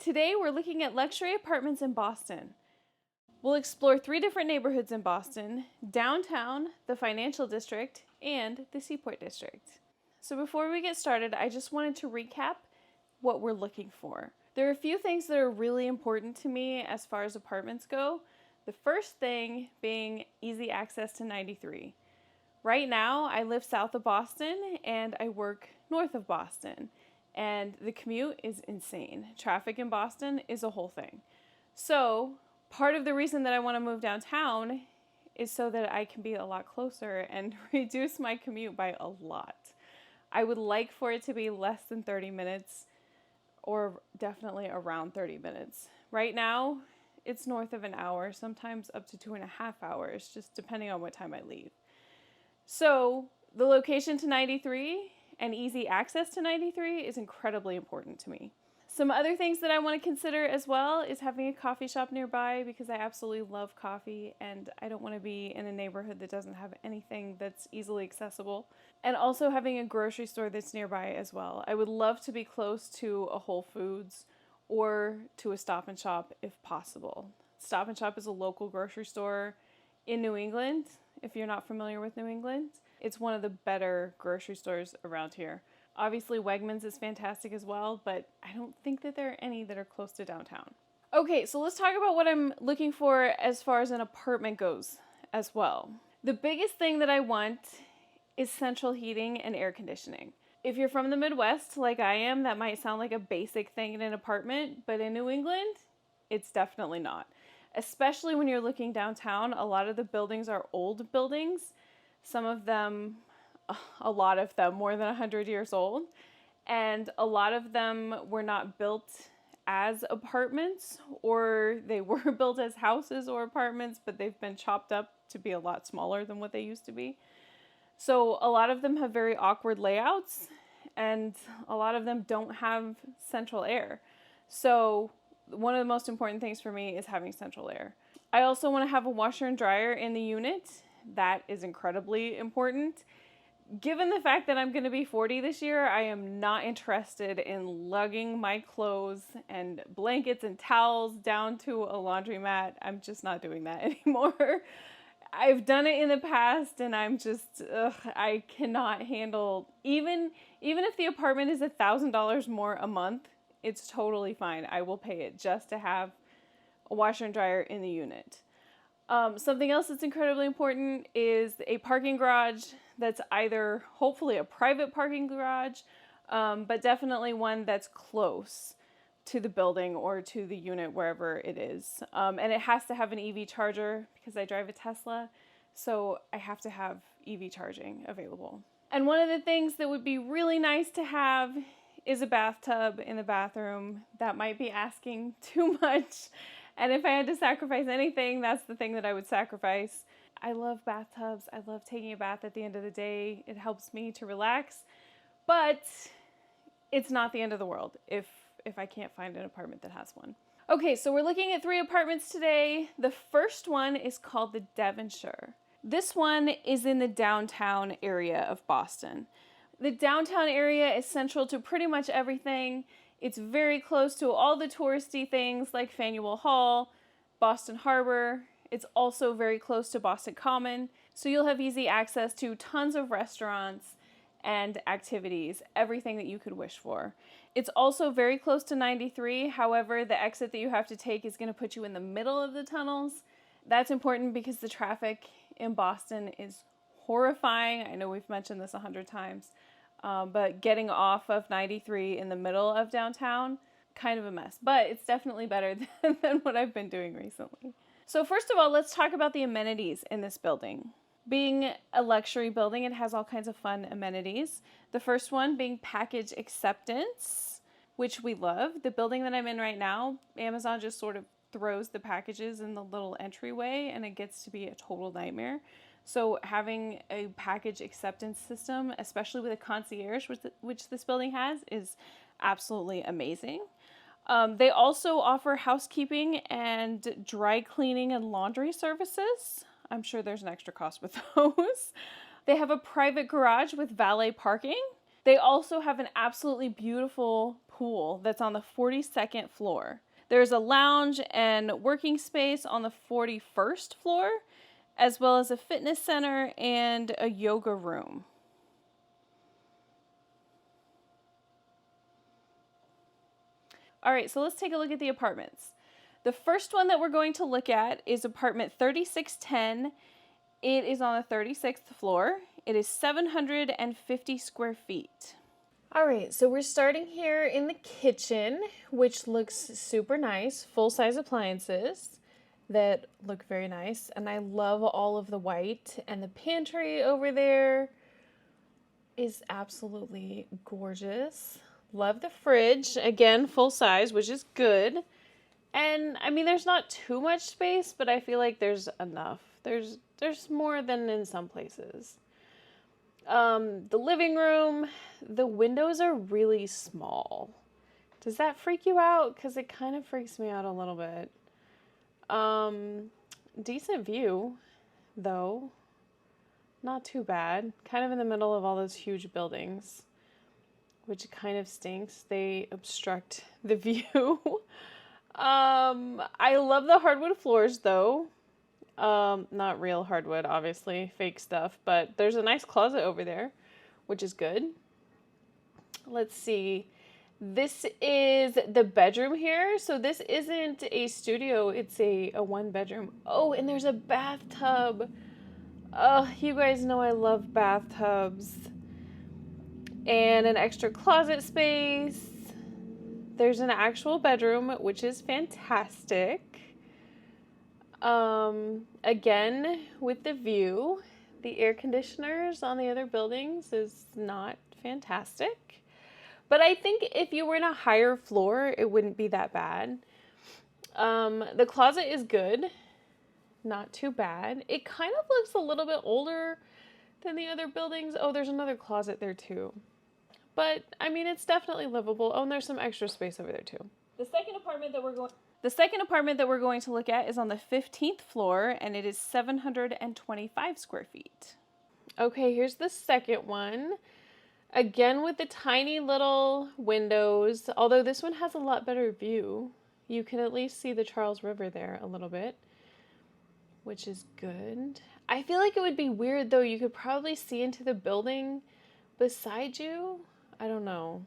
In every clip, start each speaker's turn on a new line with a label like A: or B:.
A: Today we're looking at luxury apartments in Boston. We'll explore 3 different neighborhoods in Boston: downtown, the financial district, and the Seaport District. So before we get started, I just wanted to recap what we're looking for. There are a few things that are really important to me as far as apartments go. The first thing being easy access to 93. Right now, I live south of Boston and I work north of Boston, and the commute is insane. Traffic in Boston is a whole thing. So part of the reason that I want to move downtown is so that I can be a lot closer and reduce my commute by a lot. I would like for it to be less than 30 minutes, or definitely around 30 minutes. Right now, it's north of an hour, sometimes up to 2.5 hours, just depending on what time I leave. So the location to 93 and easy access to 93 is incredibly important to me. Some other things that I want to consider as well is having a coffee shop nearby, because I absolutely love coffee and I don't want to be in a neighborhood that doesn't have anything that's easily accessible. And also having a grocery store that's nearby as well. I would love to be close to a Whole Foods or to a Stop and Shop if possible. Stop and Shop is a local grocery store in New England. If you're not familiar with New England, it's one of the better grocery stores around here. Obviously, Wegmans is fantastic as well, but I don't think that there are any that are close to downtown. Okay, so let's talk about what I'm looking for as far as an apartment goes as well. The biggest thing that I want is central heating and air conditioning. If you're from the Midwest, like I am, that might sound like a basic thing in an apartment, but in New England, it's definitely not. Especially when you're looking downtown, a lot of the buildings are old buildings. Some of them, a lot of them, more than 100 years old. And a lot of them were not built as apartments, or they were built as houses or apartments, but they've been chopped up to be a lot smaller than what they used to be. So a lot of them have very awkward layouts, and a lot of them don't have central air. So one of the most important things for me is having central air. I also want to have a washer and dryer in the unit. That is incredibly important. Given the fact that I'm going to be 40 this year, I am not interested in lugging my clothes and blankets and towels down to a laundromat. I'm just not doing that anymore. I've done it in the past and I'm just, I cannot handle, even if the apartment is $1,000 more a month, it's totally fine. I will pay it just to have a washer and dryer in the unit. Something else that's incredibly important is a parking garage that's either hopefully a private parking garage, but definitely one that's close to the building or to the unit, wherever it is. And it has to have an EV charger because I drive a Tesla, so I have to have EV charging available. And one of the things that would be really nice to have is a bathtub in the bathroom. That might be asking too much. And if I had to sacrifice anything, that's the thing that I would sacrifice. I love bathtubs. I love taking a bath at the end of the day. It helps me to relax. But it's not the end of the world if I can't find an apartment that has one. Okay, so we're looking at 3 apartments today. The first one is called the Devonshire. This one is in the downtown area of Boston. The downtown area is central to pretty much everything. It's very close to all the touristy things like Faneuil Hall, Boston Harbor. It's also very close to Boston Common. So you'll have easy access to tons of restaurants and activities, everything that you could wish for. It's also very close to 93. However, the exit that you have to take is going to put you in the middle of the tunnels. That's important because the traffic in Boston is horrifying. I know we've mentioned this 100 times. But getting off of 93 in the middle of downtown, kind of a mess. But it's definitely better than what I've been doing recently. So first of all, let's talk about the amenities in this building. Being a luxury building, it has all kinds of fun amenities. The first one being package acceptance, which we love. The building that I'm in right now, Amazon just sort of throws the packages in the little entryway, and it gets to be a total nightmare. So having a package acceptance system, especially with a concierge, which this building has, is absolutely amazing. They also offer housekeeping and dry cleaning and laundry services. I'm sure there's an extra cost with those. They have a private garage with valet parking. They also have an absolutely beautiful pool pool that's on the 42nd floor. There's a lounge and working space on the 41st floor, as well as a fitness center and a yoga room. All right, so let's take a look at the apartments. The first one that we're going to look at is apartment 3610. It is on the 36th floor. It is 750 square feet. All right, so we're starting here in the kitchen, which looks super nice. Full-size appliances that look very nice. And I love all of the white. And the pantry over there is absolutely gorgeous. Love the fridge. Again, full size, which is good. And I mean, there's not too much space, but I feel like there's enough. There's more than in some places. The living room, the windows are really small. Does that freak you out? Because it kind of freaks me out a little bit. Decent view, though. Not too bad. Kind of in the middle of all those huge buildings, which kind of stinks. They obstruct the view. I love the hardwood floors, though. Not real hardwood, obviously, fake stuff, but there's a nice closet over there, which is good. Let's see. This is the bedroom here. So this isn't a studio, it's a one bedroom. Oh, and there's a bathtub. Oh, you guys know I love bathtubs. And an extra closet space. There's an actual bedroom, which is fantastic. Again, with the view, the air conditioners on the other buildings is not fantastic. But I think if you were in a higher floor, it wouldn't be that bad. The closet is good. Not too bad. It kind of looks a little bit older than the other buildings. Oh, there's another closet there too. But, I mean, it's definitely livable. Oh, and there's some extra space over there too. The second apartment that we're going to look at is on the 15th floor, and it is 725 square feet. Okay, here's the second one. Again, with the tiny little windows, although this one has a lot better view. You can at least see the Charles River there a little bit, which is good. I feel like it would be weird, though. You could probably see into the building beside you. I don't know.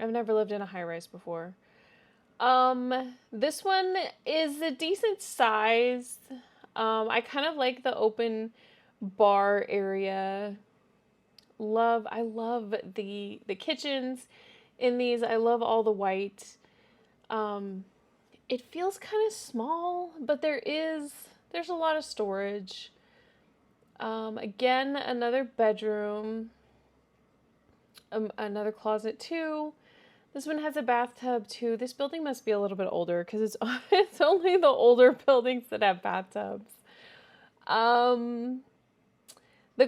A: I've never lived in a high-rise before. This one is a decent size. I kind of like the open bar area. I love the kitchens in these. I love all the white. It feels kind of small, but there's a lot of storage. Again, another bedroom. Another closet too. This one has a bathtub too. This building must be a little bit older because it's only the older buildings that have bathtubs. The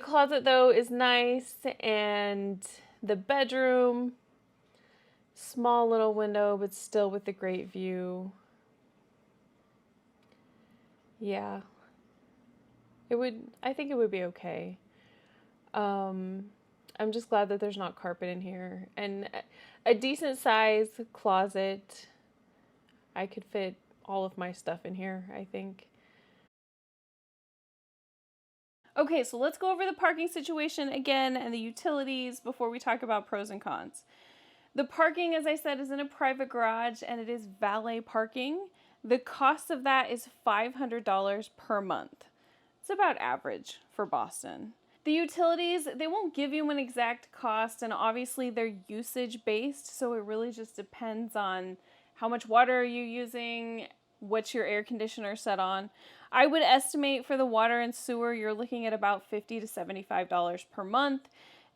A: closet though is nice, and the bedroom, small little window, but still with a great view. Yeah. I think it would be okay. I'm just glad that there's not carpet in here. And a decent size closet. I could fit all of my stuff in here, I think. Okay, so let's go over the parking situation again and the utilities before we talk about pros and cons. The parking, as I said, is in a private garage, and it is valet parking. The cost of that is $500 per month. It's about average for Boston. The utilities, they won't give you an exact cost, and obviously they're usage based, so it really just depends on how much water are you using, what's your air conditioner set on. I would estimate for the water and sewer, you're looking at about $50 to $75 per month.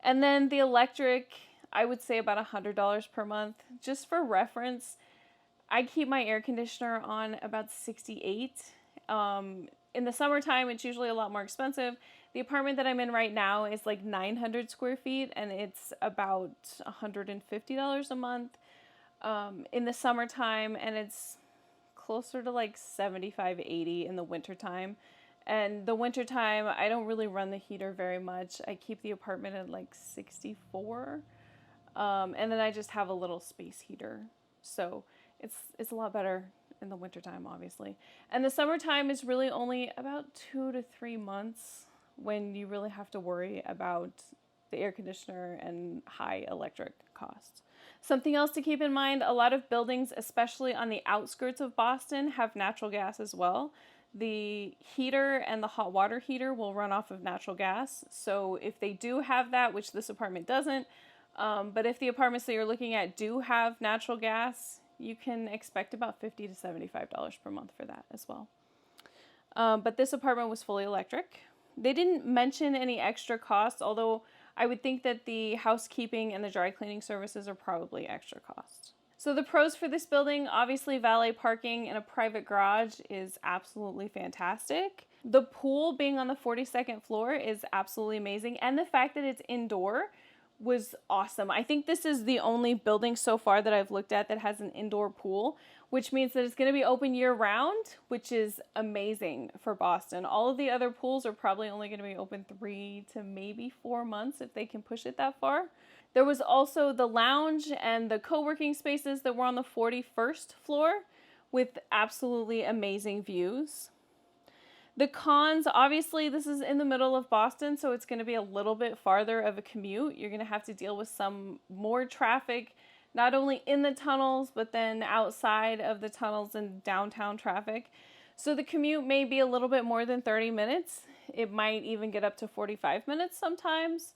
A: And then the electric, I would say about $100 per month. Just for reference, I keep my air conditioner on about 68. In the summertime, it's usually a lot more expensive. The apartment that I'm in right now is like 900 square feet, and it's about $150 a month in the summertime, and it's closer to like 75, 80 in the wintertime. And the wintertime, I don't really run the heater very much. I keep the apartment at like 64. And then I just have a little space heater. So it's a lot better in the wintertime, obviously. And the summertime is really only about 2 to 3 months when you really have to worry about the air conditioner and high electric costs. Something else to keep in mind, a lot of buildings, especially on the outskirts of Boston, have natural gas as well. The heater and the hot water heater will run off of natural gas. So if they do have that, which this apartment doesn't, but if the apartments that you're looking at do have natural gas, you can expect about $50 to $75 per month for that as well. But this apartment was fully electric. They didn't mention any extra costs, although I would think that the housekeeping and the dry cleaning services are probably extra cost. So the pros for this building, obviously valet parking in a private garage is absolutely fantastic. The pool being on the 42nd floor is absolutely amazing. And the fact that it's indoor was awesome. I think this is the only building so far that I've looked at that has an indoor pool, which means that it's going to be open year round, which is amazing for Boston. All of the other pools are probably only going to be open 3 to maybe 4 months if they can push it that far. There was also the lounge and the co-working spaces that were on the 41st floor with absolutely amazing views. The cons, obviously, this is in the middle of Boston, so it's going to be a little bit farther of a commute. You're going to have to deal with some more traffic, not only in the tunnels, but then outside of the tunnels and downtown traffic. So the commute may be a little bit more than 30 minutes. It might even get up to 45 minutes sometimes,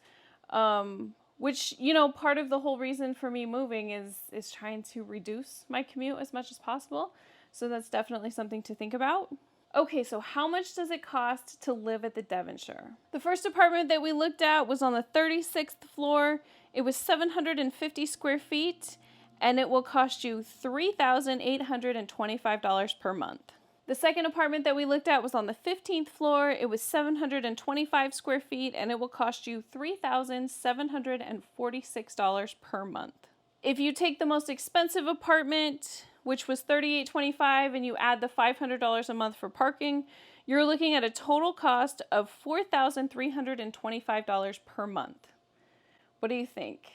A: which, you know, part of the whole reason for me moving is trying to reduce my commute as much as possible. So that's definitely something to think about. Okay, so how much does it cost to live at the Devonshire? The first apartment that we looked at was on the 36th floor. It was 750 square feet, and it will cost you $3,825 per month. The second apartment that we looked at was on the 15th floor. It was 725 square feet, and it will cost you $3,746 per month. If you take the most expensive apartment, which was $3,825, and you add the $500 a month for parking, you're looking at a total cost of $4,325 per month. What do you think?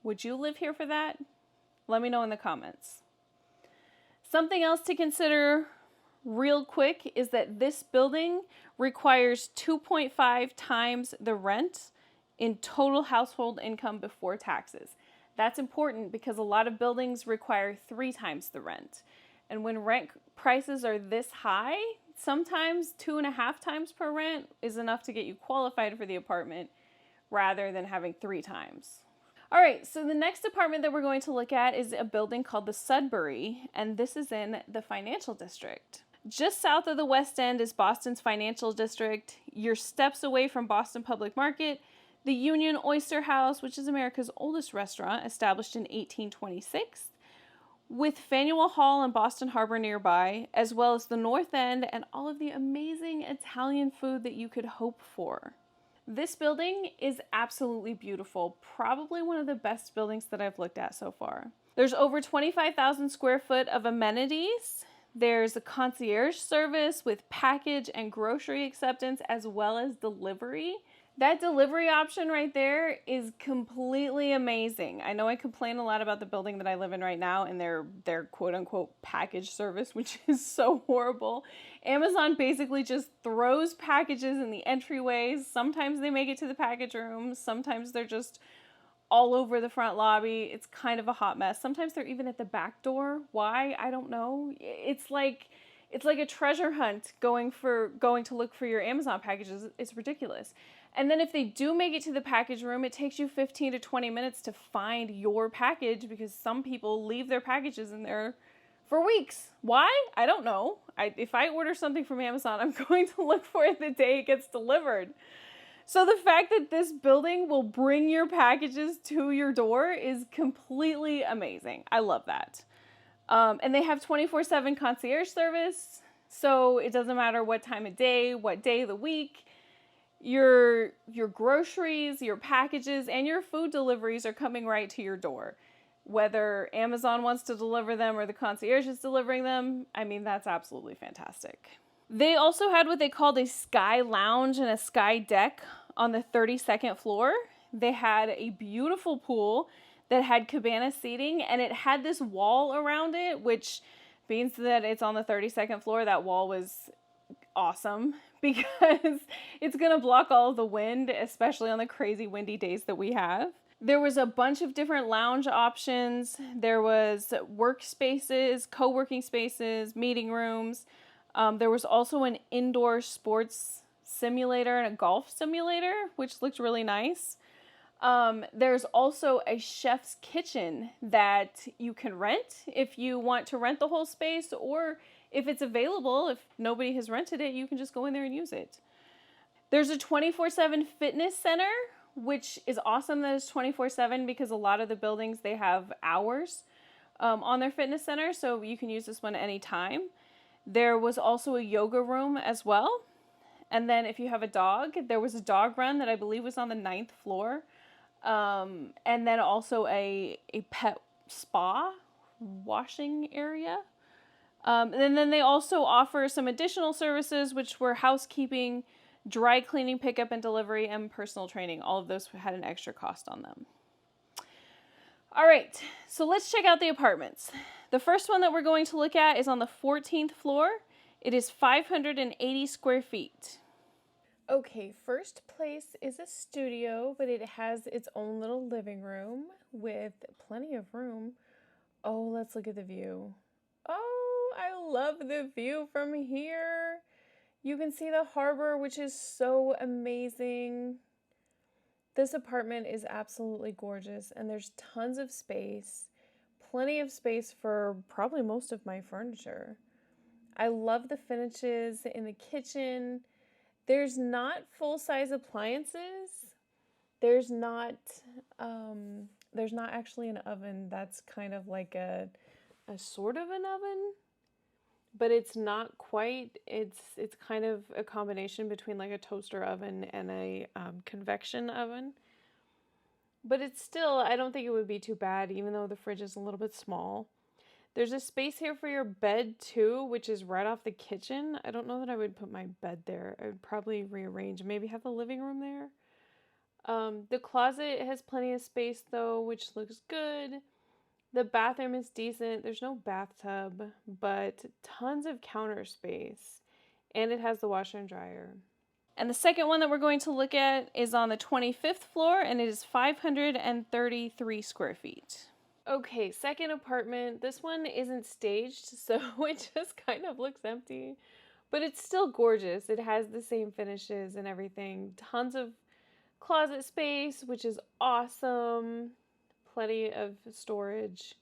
A: Would you live here for that? Let me know in the comments. Something else to consider real quick is that this building requires 2.5 times the rent in total household income before taxes. That's important because a lot of buildings require 3 times the rent. And when rent prices are this high, sometimes 2.5 times per rent is enough to get you qualified for the apartment rather than having 3 times. All right, so the next apartment that we're going to look at is a building called the Sudbury, and this is in the Financial District. Just south of the West End is Boston's Financial District. You're steps away from Boston Public Market. The Union Oyster House, which is America's oldest restaurant, established in 1826, with Faneuil Hall and Boston Harbor nearby, as well as the North End and all of the amazing Italian food that you could hope for. This building is absolutely beautiful, probably one of the best buildings that I've looked at so far. There's over 25,000 square foot of amenities. There's a concierge service with package and grocery acceptance as well as delivery. That delivery option right there is completely amazing. I know I complain a lot about the building that I live in right now and their quote-unquote package service, which is so horrible. Amazon basically just throws packages in the entryways. Sometimes they make it to the package room. Sometimes they're just all over the front lobby. It's kind of a hot mess. Sometimes they're even at the back door. Why? I don't know. It's like a treasure hunt going to look for your Amazon packages. It's ridiculous. And then if they do make it to the package room, it takes you 15 to 20 minutes to find your package because some people leave their packages in there for weeks. Why? I don't know. If I order something from Amazon, I'm going to look for it the day it gets delivered. So the fact that this building will bring your packages to your door is completely amazing. I love that. And they have 24/7 concierge service. So it doesn't matter what time of day, what day of the week. Your groceries, your packages, and your food deliveries are coming right to your door. Whether Amazon wants to deliver them or the concierge is delivering them, I mean, that's absolutely fantastic. They also had what they called a sky lounge and a sky deck on the 32nd floor. They had a beautiful pool. that had cabana seating, and it had this wall around it, which means that it's on the 32nd floor. That wall was awesome because it's going to block all of the wind, especially on the crazy windy days that we have. There was a bunch of different lounge options. There was workspaces, co-working spaces, meeting rooms. There was also an indoor sports simulator and a golf simulator, which looked really nice. There's also a chef's kitchen that you can rent if you want to rent the whole space, or if it's available, if nobody has rented it, you can just go in there and use it. There's a 24/7 fitness center, which is awesome that it's 24/7 because a lot of the buildings, they have hours on their fitness center, so you can use this one anytime. There was also a yoga room as well. And then if you have a dog, there was a dog run that I believe was on the 9th floor. And then also a pet spa washing area. And then they also offer some additional services, which were housekeeping, dry cleaning, pickup and delivery, and personal training. All of those had an extra cost on them. All right, so let's check out the apartments. The first one that we're going to look at is on the 14th floor. It is 580 square feet. Okay, first place is a studio, but it has its own little living room with plenty of room. Oh, let's look at the view. Oh, I love the view from here. You can see the harbor, which is so amazing. This apartment is absolutely gorgeous, and there's tons of space. Plenty of space for probably most of my furniture. I love the finishes in the kitchen. There's not full-size appliances. There's not actually an oven. That's kind of like a sort of an oven, but it's not quite. It's kind of a combination between like a toaster oven and a convection oven. But it's still, I don't think it would be too bad, even though the fridge is a little bit small. There's a space here for your bed too, which is right off the kitchen. I don't know that I would put my bed there. I would probably rearrange, maybe have the living room there. The closet has plenty of space though, which looks good. The bathroom is decent. There's no bathtub, but tons of counter space. And it has the washer and dryer. And the second one that we're going to look at is on the 25th floor, and it is 533 square feet. Okay, second apartment. This one isn't staged, so it just kind of looks empty. But it's still gorgeous. It has the same finishes and everything. Tons of closet space, which is awesome. Plenty of storage.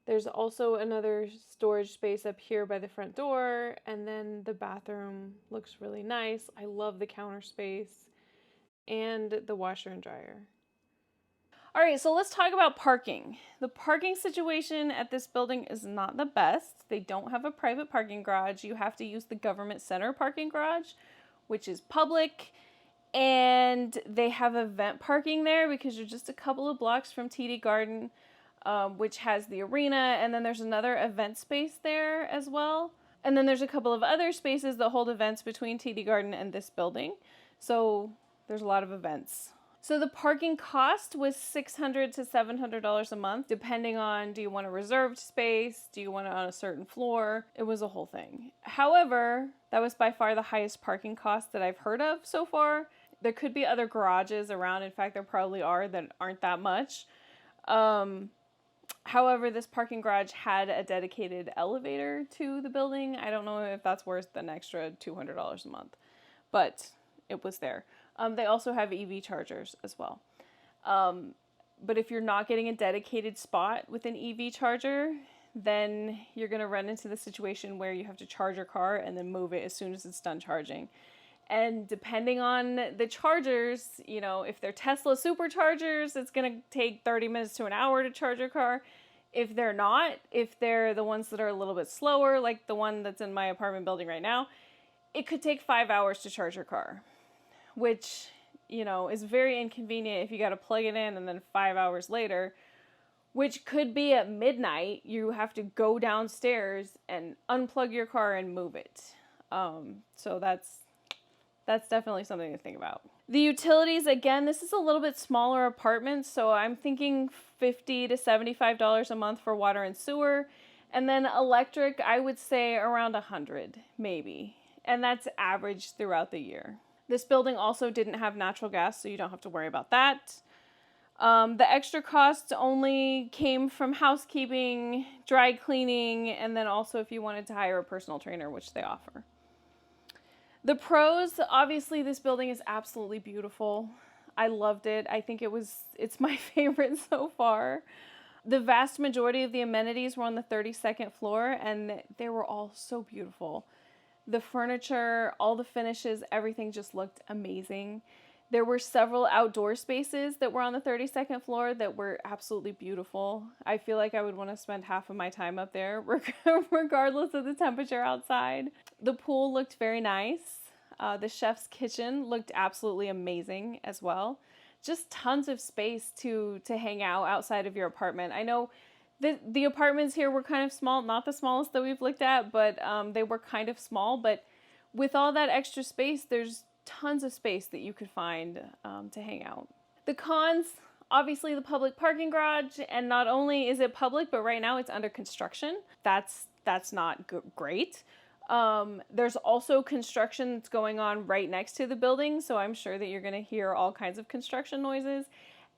A: There's also another storage space up here by the front door, and then the bathroom looks really nice. I love the counter space and the washer and dryer. All right, so let's talk about parking. The parking situation at this building is not the best. They don't have a private parking garage. You have to use the government center parking garage, which is public, and they have event parking there because you're just a couple of blocks from TD Garden, which has the arena, and then there's another event space there as well. And then there's a couple of other spaces that hold events between TD Garden and this building. So there's a lot of events. So the parking cost was $600 to $700 a month, depending on, do you want a reserved space? Do you want it on a certain floor? It was a whole thing. However, that was by far the highest parking cost that I've heard of so far. There could be other garages around. In fact, there probably are that aren't that much. However, this parking garage had a dedicated elevator to the building. I don't know if that's worth an extra $200 a month, but it was there. They also have EV chargers as well. But if you're not getting a dedicated spot with an EV charger, then you're going to run into the situation where you have to charge your car and then move it as soon as it's done charging. And depending on the chargers, you know, if they're Tesla superchargers, it's going to take 30 minutes to an hour to charge your car. If they're not, if they're the ones that are a little bit slower, like the one that's in my apartment building right now, it could take 5 hours to charge your car, which, you know, is very inconvenient if you got to plug it in and then 5 hours later, which could be at midnight, you have to go downstairs and unplug your car and move it. So that's that's definitely something to think about. The utilities, again, this is a little bit smaller apartment, so I'm thinking $50 to $75 a month for water and sewer. And then electric, I would say around $100, maybe. And that's average throughout the year. This building also didn't have natural gas, so you don't have to worry about that. The extra costs only came from housekeeping, dry cleaning, and then also if you wanted to hire a personal trainer, which they offer. The pros, obviously this building is absolutely beautiful. I loved it. I think it's my favorite so far. The vast majority of the amenities were on the 32nd floor, and they were all so beautiful. The furniture, all the finishes, everything just looked amazing. There were several outdoor spaces that were on the 32nd floor that were absolutely beautiful. I feel like I would want to spend half of my time up there, regardless of the temperature outside. The pool looked very nice. The chef's kitchen looked absolutely amazing as well. Just tons of space to hang out outside of your apartment. I know the apartments here were kind of small, not the smallest that we've looked at, but they were kind of small. But with all that extra space, there's tons of space that you could find to hang out. The cons, obviously the public parking garage, and not only is it public, but right now it's under construction. That's not great. There's also construction that's going on right next to the building, so I'm sure that you're going to hear all kinds of construction noises.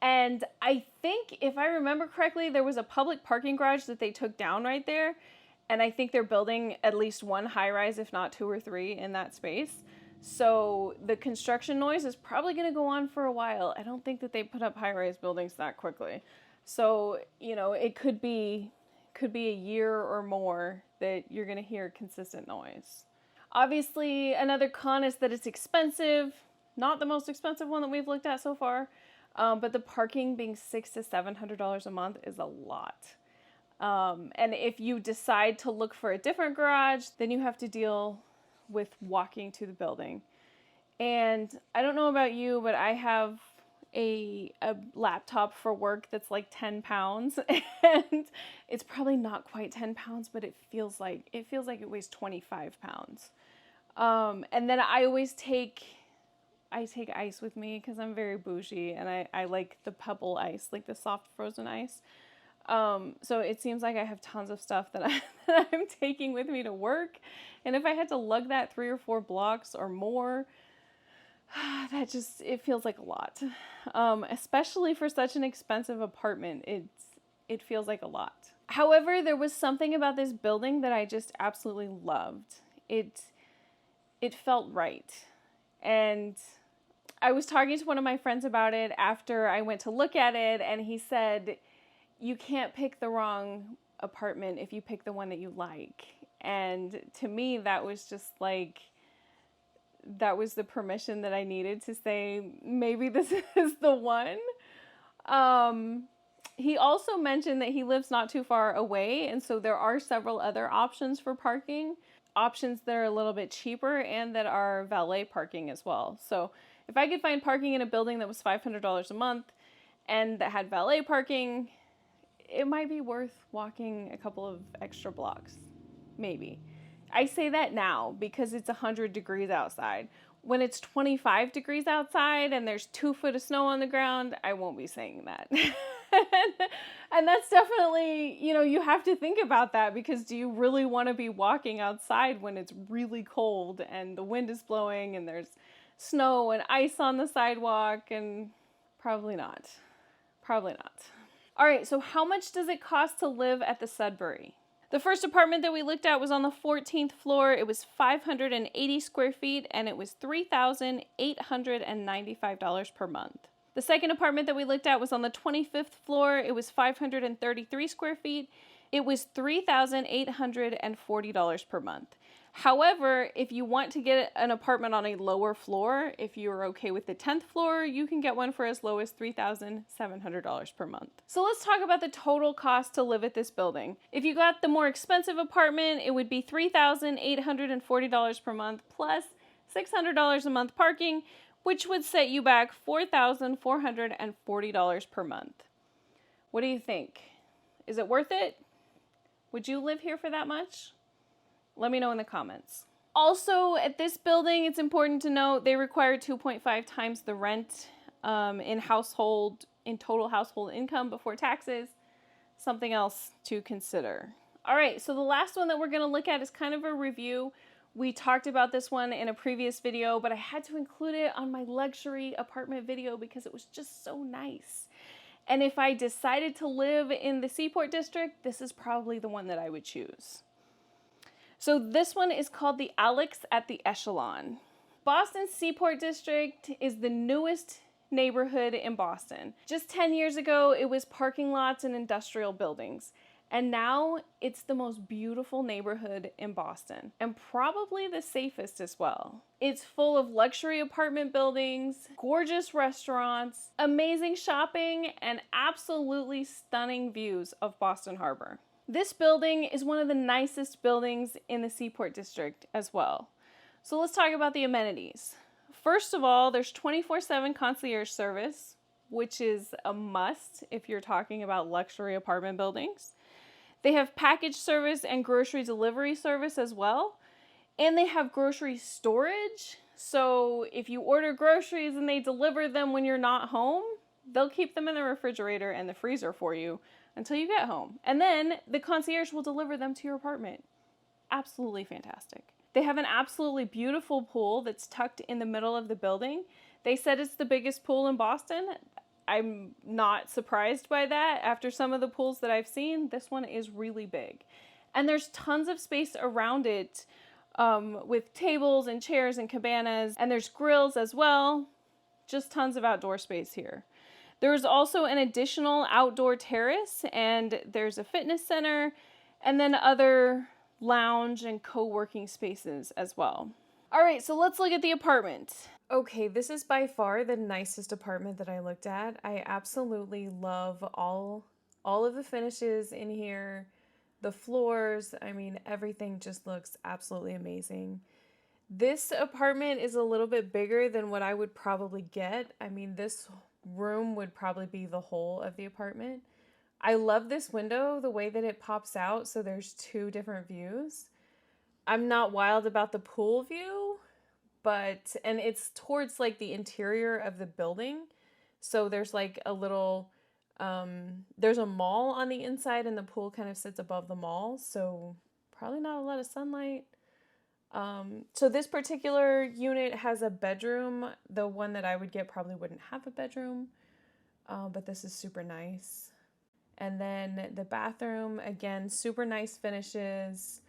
A: And I think, if I remember correctly, there was a public parking garage that they took down right there, and I think they're building at least one high-rise, if not 2 or 3, in that space. So the construction noise is probably going to go on for a while. I don't think that they put up high-rise buildings that quickly. So, it could be a year or more that you're going to hear consistent noise. Obviously, another con is that it's expensive. Not the most expensive one that we've looked at so far, but the parking being $600 to $700 a month is a lot. And if you decide to look for a different garage, then you have to deal with walking to the building. And I don't know about you, but I have a laptop for work that's like 10 pounds, and it's probably not quite 10 pounds, but it feels like it weighs 25 pounds. And then I always take ice with me because I'm very bougie, and I like the pebble ice, like the soft frozen ice. So it seems like I have tons of stuff that I'm taking with me to work. And if I had to lug that 3 or 4 blocks or more, it feels like a lot. Especially for such an expensive apartment, it feels like a lot. However, there was something about this building that I just absolutely loved. It felt right. And I was talking to one of my friends about it after I went to look at it, and he said, you can't pick the wrong apartment if you pick the one that you like. And to me, that was just like, that was the permission that I needed to say, maybe this is the one. He also mentioned that he lives not too far away, and so there are several other options for parking. Options that are a little bit cheaper and that are valet parking as well. So if I could find parking in a building that was $500 a month and that had valet parking, it might be worth walking a couple of extra blocks, maybe. I say that now because it's 100 degrees outside. When it's 25 degrees outside and there's 2 foot of snow on the ground, I won't be saying that. And that's definitely, you have to think about that, because do you really want to be walking outside when it's really cold and the wind is blowing and there's snow and ice on the sidewalk? And probably not. Probably not. All right, so how much does it cost to live at the Sudbury? The first apartment that we looked at was on the 14th floor. It was 580 square feet, and it was $3,895 per month. The second apartment that we looked at was on the 25th floor. It was 533 square feet. It was $3,840 per month. However, if you want to get an apartment on a lower floor, if you're okay with the 10th floor, you can get one for as low as $3,700 per month. So let's talk about the total cost to live at this building. If you got the more expensive apartment, it would be $3,840 per month plus $600 a month parking, which would set you back $4,440 per month. What do you think? Is it worth it? Would you live here for that much? Let me know in the comments. Also, at this building, it's important to note they require 2.5 times the rent in total household income before taxes. Something else to consider. All right, so the last one that we're going to look at is kind of a review. We talked about this one in a previous video, but I had to include it on my luxury apartment video because it was just so nice. And if I decided to live in the Seaport District, this is probably the one that I would choose. So this one is called the Alyx at the Echelon. Boston's Seaport District is the newest neighborhood in Boston. Just 10 years ago, it was parking lots and industrial buildings. And now it's the most beautiful neighborhood in Boston, and probably the safest as well. It's full of luxury apartment buildings, gorgeous restaurants, amazing shopping, and absolutely stunning views of Boston Harbor. This building is one of the nicest buildings in the Seaport District as well. So let's talk about the amenities. First of all, there's 24/7 concierge service, which is a must if you're talking about luxury apartment buildings. They have package service and grocery delivery service as well. And they have grocery storage. So if you order groceries and they deliver them when you're not home, they'll keep them in the refrigerator and the freezer for you until you get home. And then the concierge will deliver them to your apartment. Absolutely fantastic. They have an absolutely beautiful pool that's tucked in the middle of the building. They said it's the biggest pool in Boston. I'm not surprised by that. After some of the pools that I've seen, this one is really big. And there's tons of space around it with tables and chairs and cabanas. And there's grills as well. Just tons of outdoor space here. There's also an additional outdoor terrace, and there's a fitness center, and then other lounge and co-working spaces as well. All right, so let's look at the apartment. Okay, this is by far the nicest apartment that I looked at. I absolutely love all of the finishes in here. The floors, I mean, everything just looks absolutely amazing. This apartment is a little bit bigger than what I would probably get. I mean, this room would probably be the whole of the apartment. I love this window, the way that it pops out, so there's two different views. I'm not wild about the pool view, and it's towards like the interior of the building. So there's like a little, there's a mall on the inside and the pool kind of sits above the mall. So probably not a lot of sunlight. So this particular unit has a bedroom. The one that I would get probably wouldn't have a bedroom, but this is super nice. And then the bathroom, again, super nice finishes.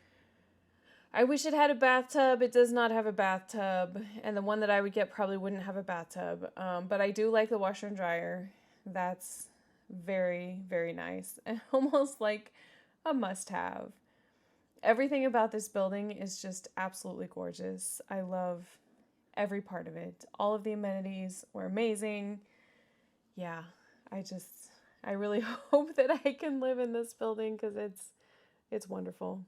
A: I wish it had a bathtub. It does not have a bathtub. And the one that I would get probably wouldn't have a bathtub. But I do like the washer and dryer. That's very, very nice. And almost like a must-have. Everything about this building is just absolutely gorgeous. I love every part of it. All of the amenities were amazing. Yeah, I really hope that I can live in this building because it's wonderful.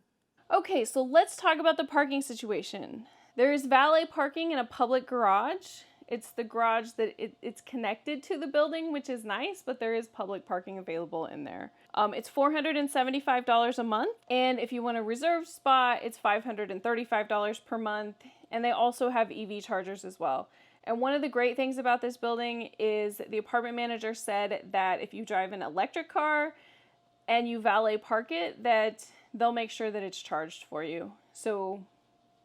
A: Okay, so let's talk about the parking situation. There is valet parking in a public garage. It's the garage that it's connected to the building, which is nice, but there is public parking available in there. It's $475 a month, and if you want a reserved spot, it's $535 per month, and they also have EV chargers as well. And one of the great things about this building is the apartment manager said that if you drive an electric car and you valet park it, that they'll make sure that it's charged for you. So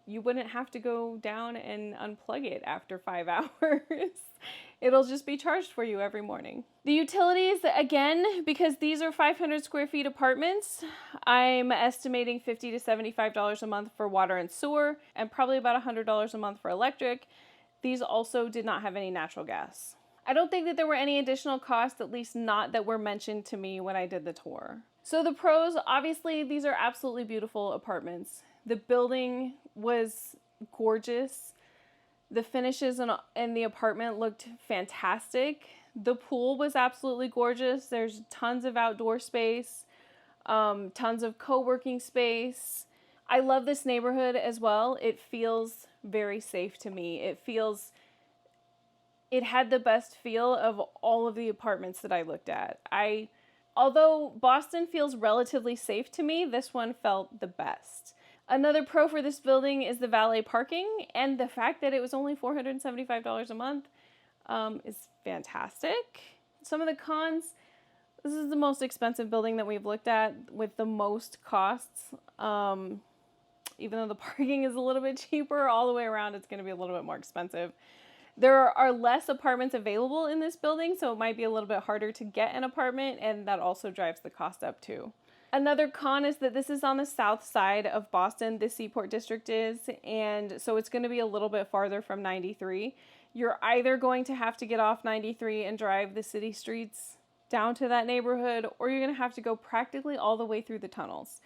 A: you wouldn't have to go down and unplug it after 5 hours. It'll just be charged for you every morning. The utilities, again, because these are 500 square feet apartments, I'm estimating $50 to $75 a month for water and sewer, and probably about $100 a month for electric. These also did not have any natural gas. I don't think that there were any additional costs, at least not that were mentioned to me when I did the tour. So the pros, obviously, these are absolutely beautiful apartments. The building was gorgeous. The finishes in the apartment looked fantastic. The pool was absolutely gorgeous. There's tons of outdoor space, tons of co-working space. I love this neighborhood as well. It feels very safe to me. It had the best feel of all of the apartments that I looked at. Although Boston feels relatively safe to me, this one felt the best. Another pro for this building is the valet parking, and the fact that it was only $475 a month is fantastic. Some of the cons, this is the most expensive building that we've looked at with the most costs. Even though the parking is a little bit cheaper, all the way around it's going to be a little bit more expensive. There are less apartments available in this building, so it might be a little bit harder to get an apartment, and that also drives the cost up too. Another con is that this is on the south side of Boston, the Seaport District is, and so it's going to be a little bit farther from 93. You're either going to have to get off 93 and drive the city streets down to that neighborhood, or you're going to have to go practically all the way through the tunnels,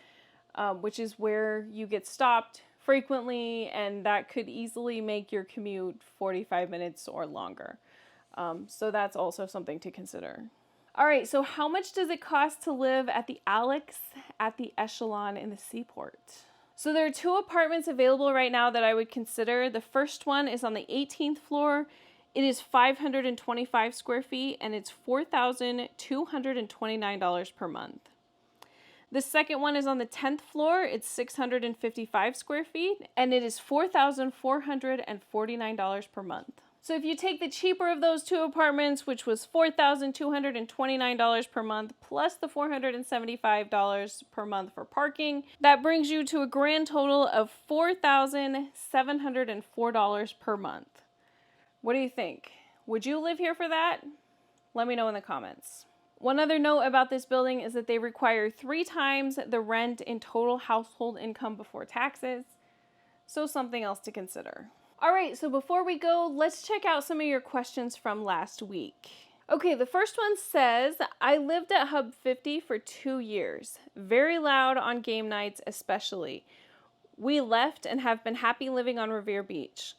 A: which is where you get stopped frequently, and that could easily make your commute 45 minutes or longer. So that's also something to consider. All right, so how much does it cost to live at the Alyx, at the Echelon, in the Seaport? So there are 2 apartments available right now that I would consider. The first one is on the 18th floor. It is 525 square feet, and it's $4,229 per month. The second one is on the 10th floor. It's 655 square feet, and it is $4,449 per month. So if you take the cheaper of those 2 apartments, which was $4,229 per month, plus the $475 per month for parking, that brings you to a grand total of $4,704 per month. What do you think? Would you live here for that? Let me know in the comments. One other note about this building is that they require 3 times the rent in total household income before taxes. So something else to consider. All right, so before we go, let's check out some of your questions from last week. Okay, the first one says, I lived at Hub 50 for 2 years. Very loud on game nights especially. We left and have been happy living on Revere Beach.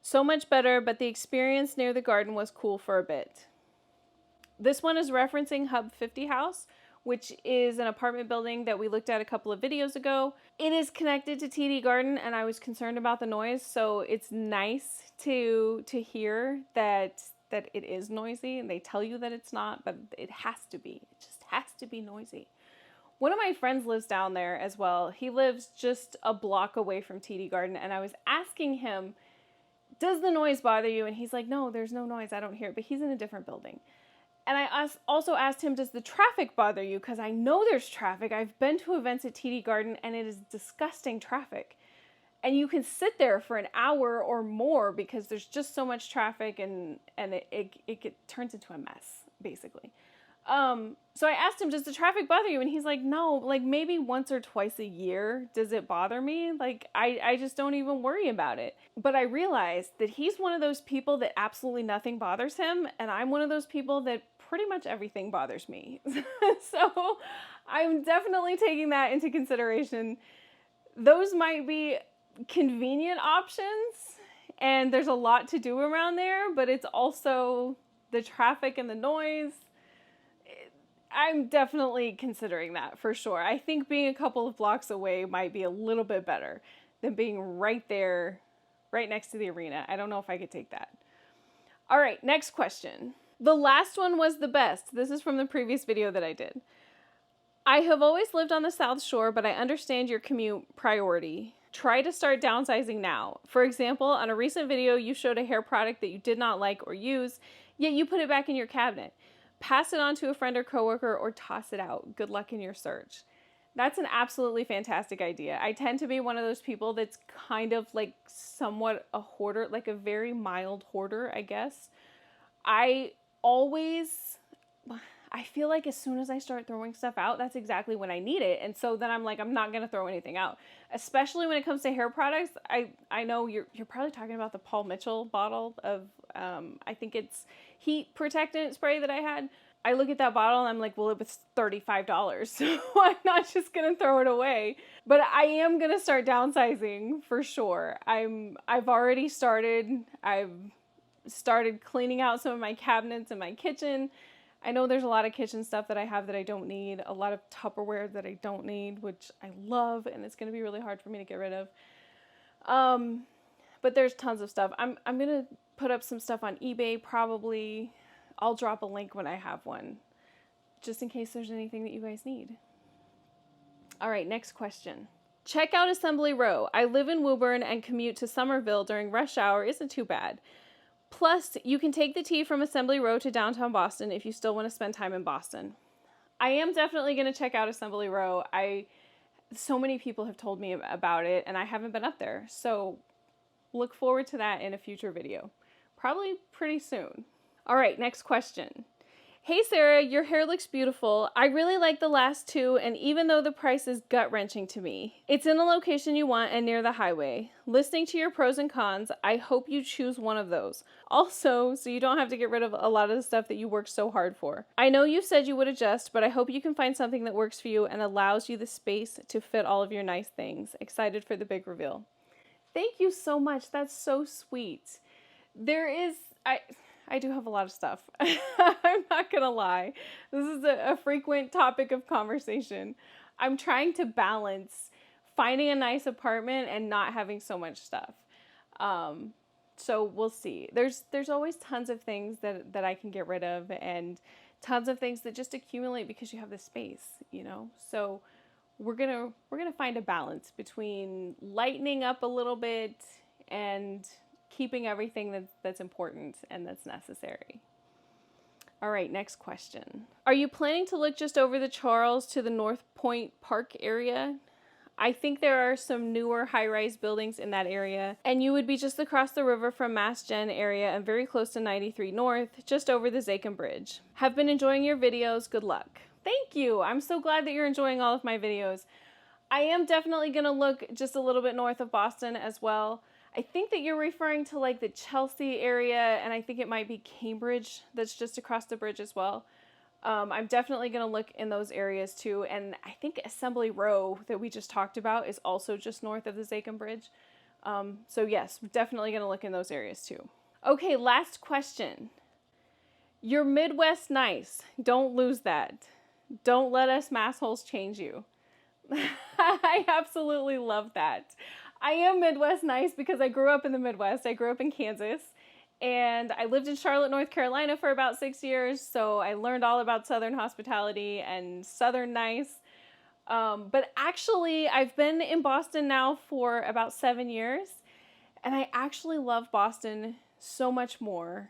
A: So much better, but the experience near the garden was cool for a bit. This one is referencing Hub 50 House, which is an apartment building that we looked at a couple of videos ago. It is connected to TD Garden, and I was concerned about the noise, so it's nice to hear that it is noisy, and they tell you that it's not, but it has to be. It just has to be noisy. One of my friends lives down there as well. He lives just a block away from TD Garden, and I was asking him, does the noise bother you? And he's like, no, there's no noise. I don't hear it, but he's in a different building. And I also asked him, does the traffic bother you? Because I know there's traffic. I've been to events at TD Garden, and it is disgusting traffic. And you can sit there for an hour or more because there's just so much traffic, and it turns into a mess, basically. So I asked him, does the traffic bother you? And he's like, no, like maybe once or twice a year does it bother me. Like I just don't even worry about it. But I realized that he's one of those people that absolutely nothing bothers him. And I'm one of those people that pretty much everything bothers me. So I'm definitely taking that into consideration. Those might be convenient options, and there's a lot to do around there, but it's also the traffic and the noise. I'm definitely considering that for sure. I think being a couple of blocks away might be a little bit better than being right there, right next to the arena. I don't know if I could take that. All right, next question. The last one was the best. This is from the previous video that I did. I have always lived on the South Shore, but I understand your commute priority. Try to start downsizing now. For example, on a recent video, you showed a hair product that you did not like or use, yet you put it back in your cabinet. Pass it on to a friend or coworker or toss it out. Good luck in your search. That's an absolutely fantastic idea. I tend to be one of those people that's kind of like somewhat a hoarder, like a very mild hoarder, I guess. I feel like as soon as I start throwing stuff out, that's exactly when I need it. And so then I'm like, I'm not going to throw anything out. Especially when it comes to hair products. I know you're probably talking about the Paul Mitchell bottle of, I think it's heat protectant spray that I had. I look at that bottle and I'm like, well, it was $35. So I'm not just going to throw it away. But I am going to start downsizing for sure. I've already started. I've started cleaning out some of my cabinets in my kitchen. I know there's a lot of kitchen stuff that I have that I don't need, a lot of Tupperware that I don't need, which I love, and it's going to be really hard for me to get rid of. But there's tons of stuff. I'm going to put up some stuff on eBay probably. I'll drop a link when I have one, just in case there's anything that you guys need. All right, next question. Check out Assembly Row. I live in Woburn and commute to Somerville during rush hour isn't too bad. Plus, you can take the T from Assembly Row to downtown Boston if you still want to spend time in Boston. I am definitely going to check out Assembly Row. So many people have told me about it, and I haven't been up there. So look forward to that in a future video. Probably pretty soon. All right, next question. Hey Sarah, your hair looks beautiful. I really like the last two, and even though the price is gut-wrenching to me, it's in a location you want and near the highway. Listening to your pros and cons, I hope you choose one of those. Also, so you don't have to get rid of a lot of the stuff that you worked so hard for. I know you said you would adjust, but I hope you can find something that works for you and allows you the space to fit all of your nice things. Excited for the big reveal. Thank you so much. That's so sweet. I do have a lot of stuff. I'm not gonna lie. This is a frequent topic of conversation. I'm trying to balance finding a nice apartment and not having so much stuff. So we'll see. There's always tons of things that I can get rid of, and tons of things that just accumulate because you have the space, you know? So we're gonna find a balance between lightening up a little bit and keeping everything that's important and that's necessary. All right, next question. Are you planning to look just over the Charles to the North Point Park area? I think there are some newer high-rise buildings in that area, and you would be just across the river from Mass Gen area and very close to 93 North, just over the Zakin Bridge. Have been enjoying your videos. Good luck. Thank you. I'm so glad that you're enjoying all of my videos. I am definitely going to look just a little bit north of Boston as well. I think that you're referring to like the Chelsea area, and I think it might be Cambridge that's just across the bridge as well. I'm definitely going to look in those areas too, and I think Assembly Row that we just talked about is also just north of the Zakin Bridge. So yes, definitely going to look in those areas too. Okay, last question. You're Midwest nice. Don't lose that. Don't let us massholes change you. I absolutely love that. I am Midwest nice because I grew up in the Midwest. I grew up in Kansas, and I lived in Charlotte, North Carolina for about 6 years, so I learned all about Southern hospitality and Southern nice. But actually, I've been in Boston now for about 7 years, and I actually love Boston so much more.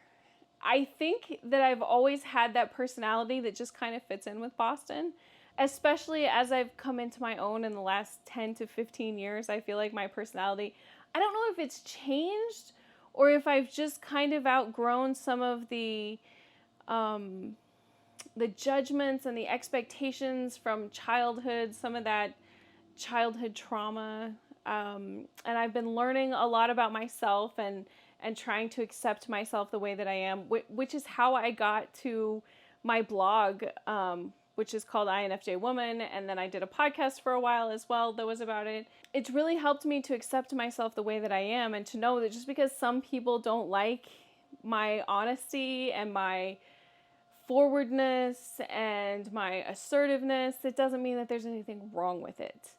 A: I think that I've always had that personality that just kind of fits in with Boston. Especially as I've come into my own in the last 10 to 15 years, I feel like my personality, I don't know if it's changed or if I've just kind of outgrown some of the judgments and the expectations from childhood, some of that childhood trauma. And I've been learning a lot about myself and trying to accept myself the way that I am, which is how I got to my blog, which is called INFJ Woman, and then I did a podcast for a while as well that was about it. It's really helped me to accept myself the way that I am, and to know that just because some people don't like my honesty and my forwardness and my assertiveness, it doesn't mean that there's anything wrong with it.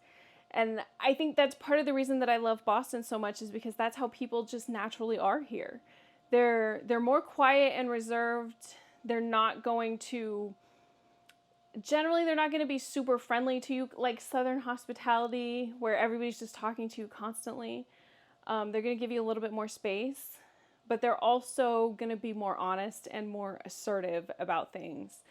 A: And I think that's part of the reason that I love Boston so much, is because that's how people just naturally are here. They're more quiet and reserved. They're not going to be super friendly to you, like Southern hospitality, where everybody's just talking to you constantly. They're going to give you a little bit more space, but they're also going to be more honest and more assertive about things,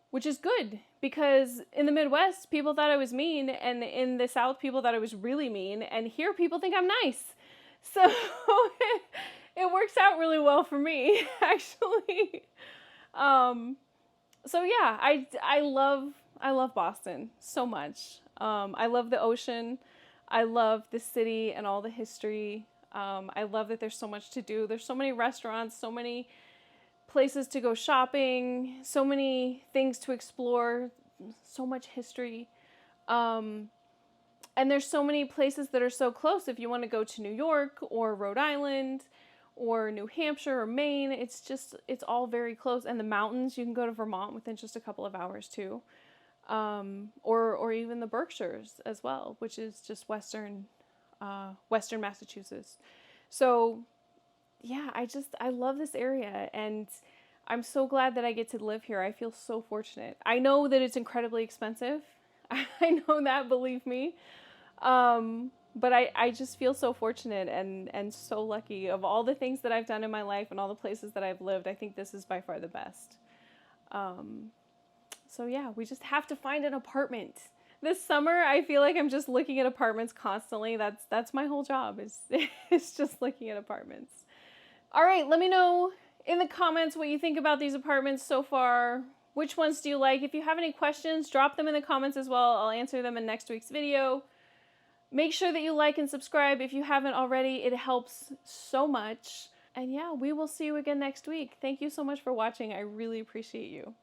A: which is good, because in the Midwest, people thought I was mean, and in the South, people thought I was really mean, and here people think I'm nice. So it works out really well for me, actually. So yeah, I love Boston so much. I love the ocean. I love the city and all the history. I love that there's so much to do. There's so many restaurants, so many places to go shopping, so many things to explore, so much history. And there's so many places that are so close. If you want to go to New York or Rhode Island or New Hampshire or Maine, it's all very close. And the mountains, you can go to Vermont within just a couple of hours too. Or even the Berkshires as well, which is just Western Massachusetts. So yeah, I love this area, and I'm so glad that I get to live here. I feel so fortunate. I know that it's incredibly expensive. I know that, believe me. But I just feel so fortunate and so lucky. Of all the things that I've done in my life and all the places that I've lived, I think this is by far the best. So yeah, we just have to find an apartment. This summer, I feel like I'm just looking at apartments constantly. That's my whole job, is just looking at apartments. All right, let me know in the comments what you think about these apartments so far. Which ones do you like? If you have any questions, drop them in the comments as well. I'll answer them in next week's video. Make sure that you like and subscribe if you haven't already. It helps so much. And yeah, we will see you again next week. Thank you so much for watching. I really appreciate you.